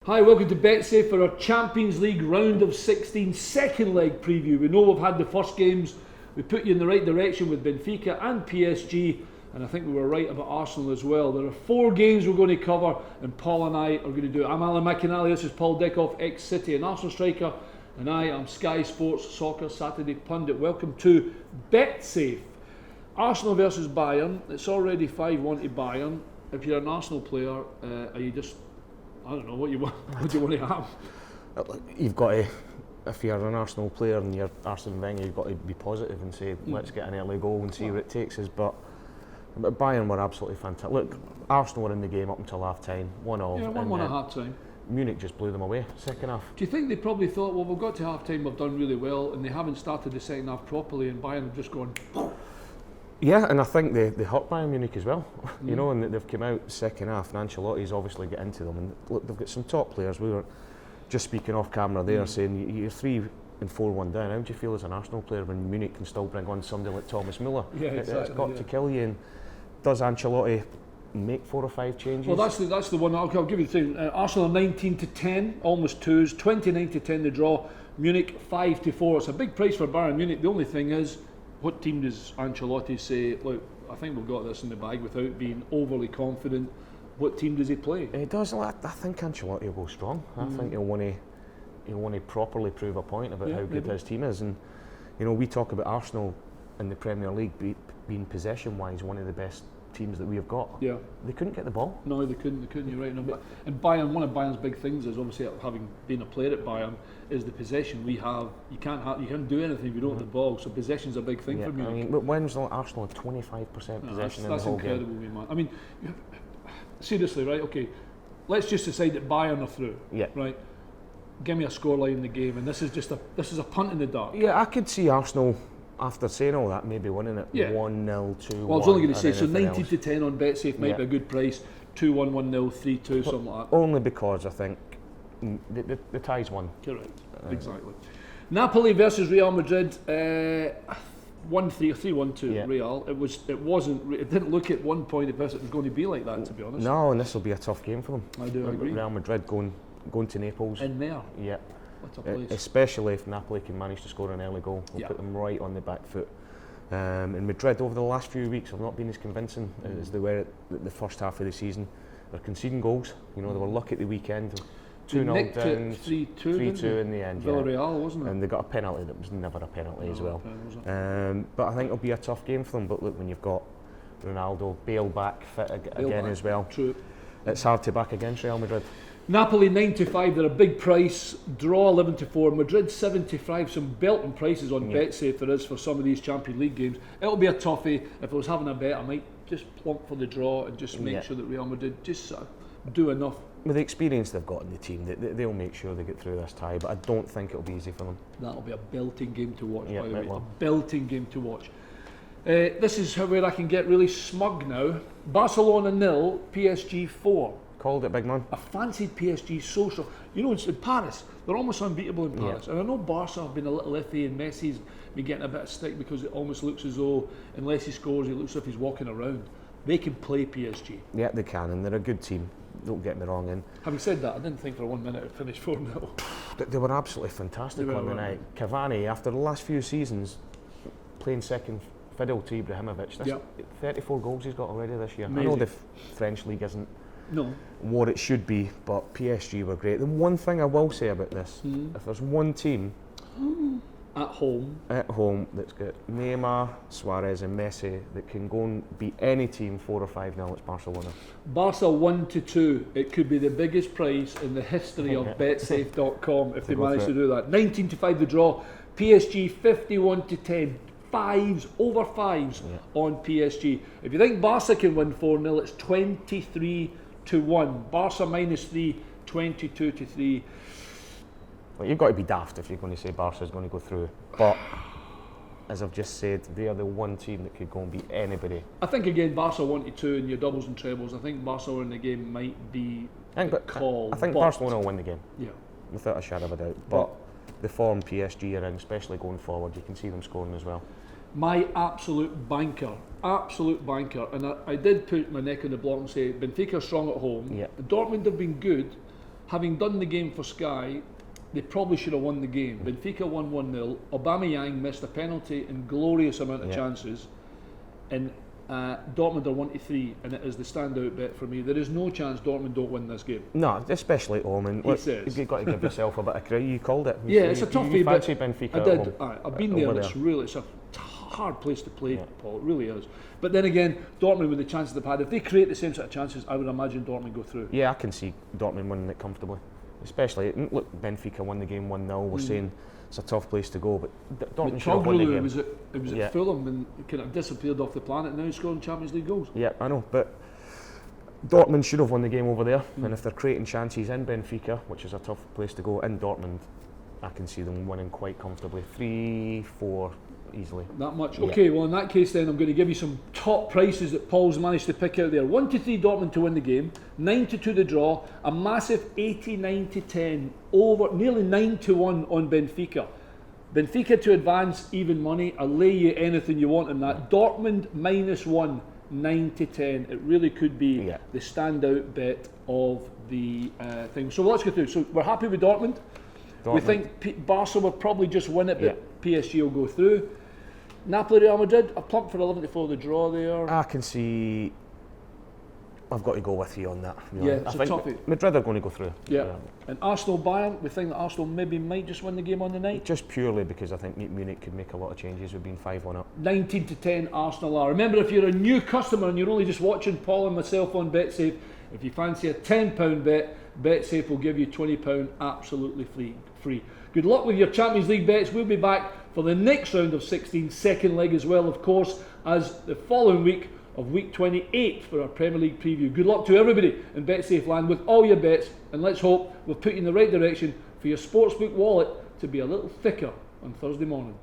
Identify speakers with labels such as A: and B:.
A: Hi, welcome to BetSafe for our Champions League round of 16 second leg preview. We know we've had the first games, we put you in the right direction with Benfica and PSG, and I think we were right about Arsenal as well. There are 4 games we're going to cover, and Paul and I are going to do it. I'm Alan McInally, this is Paul Dickov, ex-City and Arsenal striker, and I am Sky Sports Soccer Saturday pundit. Welcome to BetSafe. Arsenal versus Bayern, it's already 5-1 to Bayern. If you're an Arsenal player, are you just... I don't know what you want. What do you want to have?
B: You've got to, if you're an Arsenal player and you're Arsene Wenger, you've got to be positive and say, let's get an early goal and see where it takes us. But Bayern were absolutely fantastic. Look, Arsenal were in the game up until half time, 1-0.
A: Yeah, 1-1 at half time.
B: Munich just blew them away, second half.
A: Do you think they probably thought, well, we've got to half time, we've done really well, and they haven't started the second half properly, and Bayern have just gone...
B: Yeah, and I think they hurt Bayern Munich as well, you know, and they've come out second half, and Ancelotti's obviously got into them, and look, they've got some top players. We were just speaking off camera there, saying you're 3 and 4-1 down. How do you feel as an Arsenal player when Munich can still bring on somebody like Thomas Müller?
A: Yeah, exactly,
B: it's got to kill you. And does Ancelotti make 4 or 5 changes?
A: Well, that's the one. I'll give you the thing. Arsenal 19-10, almost 2s, 29-10 the draw. Munich 5-4. It's a big price for Bayern Munich. The only thing is, what team does Ancelotti say, look, I think we've got this in the bag without being overly confident? What team does he play?
B: He does. I think Ancelotti will go strong. I think he'll want to properly prove a point about how good his team is. And you know, we talk about Arsenal in the Premier League being possession-wise one of the best teams that we have got. Yeah. They couldn't get the ball.
A: No, they couldn't. You're right. No, and Bayern, one of Bayern's big things is obviously having been a player at Bayern, is the possession we have. You can't do anything if you don't have the ball. So possession's a big thing for Munich.
B: I mean, but when's Arsenal had 25% possession in the whole game?
A: That's incredible, man. I mean, seriously, right? Okay, let's just decide that Bayern are through.
B: Yeah.
A: Right. Give me a scoreline in the game, and this is a punt in the dark.
B: Yeah, I could see Arsenal, after saying all that, maybe winning it 1-0, 2-1.
A: Well, I was only going to say, so 19-10 on BetSafe might be a good price. 2-1, 1-0, 3-2, something like that.
B: Only because I think the tie's won.
A: Correct, exactly. Napoli versus Real Madrid, 1-3, 3-1 Real. It didn't look at one point as it was going to be like that, to be honest.
B: No, and this will be a tough game for them.
A: I do agree.
B: Real Madrid going to Naples.
A: In there.
B: Yeah.
A: What a place.
B: Especially if Napoli can manage to score an early goal. We'll put them right on the back foot. And Madrid over the last few weeks have not been as convincing as they were at the first half of the season. They're conceding goals. You know, they were lucky at the weekend. 2-0 down, 3-2 in the end.
A: Villarreal, wasn't it?
B: And they got a penalty that was never a penalty as well. But I think it'll be a tough game for them. But look, when you've got Ronaldo, Bale back fit again as well.
A: True.
B: It's hard to back against Real Madrid. Napoli
A: 9-5, they're a big price. Draw 11-4. Madrid 7-5. Some belting prices on BetSafe there is for some of these Champions League games. It'll be a toughie. If I was having a bet, I might just plump for the draw and just make sure that Real Madrid just do enough.
B: With the experience they've got in the team, they'll make sure they get through this tie. But I don't think it'll be easy for them.
A: That'll be a belting game to watch. By the way, a belting game to watch. This is where I can get really smug now. Barcelona 0, PSG 4.
B: Called it, big man.
A: I fancied PSG social. You know, in Paris, they're almost unbeatable in Paris. And I know Barca have been a little iffy, and Messi's been getting a bit of stick because it almost looks as though, unless he scores, it looks as if he's walking around. They can play PSG.
B: Yeah, they can, and they're a good team. Don't get me wrong. And
A: having said that, I didn't think for 1 minute it finished 4-0.
B: They were absolutely fantastic on the night. Cavani, after the last few seasons, playing second fiddle to Ibrahimovic. 34 goals he's got already this year. Amazing. I know the French league isn't what it should be, but PSG were great. The one thing I will say about this, if there's one team
A: at home
B: that's got Neymar, Suarez and Messi that can go and beat any team 4 or 5-0, it's Barcelona.
A: Barca 1-2. It could be the biggest price in the history of betsafe.com if they manage to do that. 19-5 the draw. PSG 51-10. 5s over 5s on PSG. If you think Barca can win 4-0, it's 23-1. Barca -3, 22-3.
B: Well, you've got to be daft if you're going to say Barca's going to go through. But as I've just said, they are the one team that could go and beat anybody.
A: I think again, Barca 1-2 in your doubles and trebles. I think Barca in the game might be called.
B: I think Barcelona will win the game.
A: Yeah,
B: without a shadow of a doubt. But the form PSG are in, especially going forward, you can see them scoring as well.
A: My absolute banker, and I did put my neck on the block and say Benfica are strong at home. Dortmund have been good, having done the game for Sky, they probably should have won the game. Benfica won 1-0. Aubameyang missed a penalty in glorious amount of chances. And Dortmund are 1-3, and it is the standout bet for me. There is no chance Dortmund don't win this game.
B: No, especially at home. And you've got to give yourself a bit of credit. You called it.
A: It's a tough game.
B: Fancy Benfica
A: I did. I've been there. It's a hard place to play, Paul. It really is. But then again, Dortmund, with the chances they've had, if they create the same sort of chances, I would imagine Dortmund go through.
B: Yeah, I can see Dortmund winning it comfortably. Especially, look, Benfica won the game 1-0. We're saying it's a tough place to go, but Dortmund should have won the game.
A: It was at Fulham and kind of disappeared off the planet. Now he's scoring Champions League goals.
B: Yeah, I know, but Dortmund should have won the game over there. And if they're creating chances in Benfica, which is a tough place to go, in Dortmund, I can see them winning quite comfortably, 3-4 easily.
A: That much? Okay, well in that case then I'm going to give you some top prices that Paul's managed to pick out there. 1-3 Dortmund to win the game, 9-2 the draw, a massive 89-10 over, nearly 9-1 on Benfica. Benfica to advance, even money. I'll lay you anything you want on that. Dortmund -1, 9-10. It really could be the standout bet of the thing. So let's go through. So we're happy with Dortmund. We think Barca will probably just win it, but PSG will go through. Napoli, Real Madrid, a plump for 11-4 the draw there.
B: I can see. I've got to go with you on that.
A: Yeah, it's a toughie.
B: Madrid are going to go through.
A: Yeah. And Arsenal, Bayern, we think that Arsenal maybe might just win the game on the night.
B: Just purely because I think Munich could make a lot of changes. We've been 5-1 up.
A: 19-10 Arsenal are. Remember, if you're a new customer and you're only just watching Paul and myself on BetSafe, if you fancy a £10 bet, BetSafe will give you £20 absolutely free. Good luck with your Champions League bets. We'll be back for the next round of 16, second leg as well, of course, as the following week of week 28 for our Premier League preview. Good luck to everybody in BetSafe land with all your bets, and let's hope we've put you in the right direction for your sportsbook wallet to be a little thicker on Thursday morning.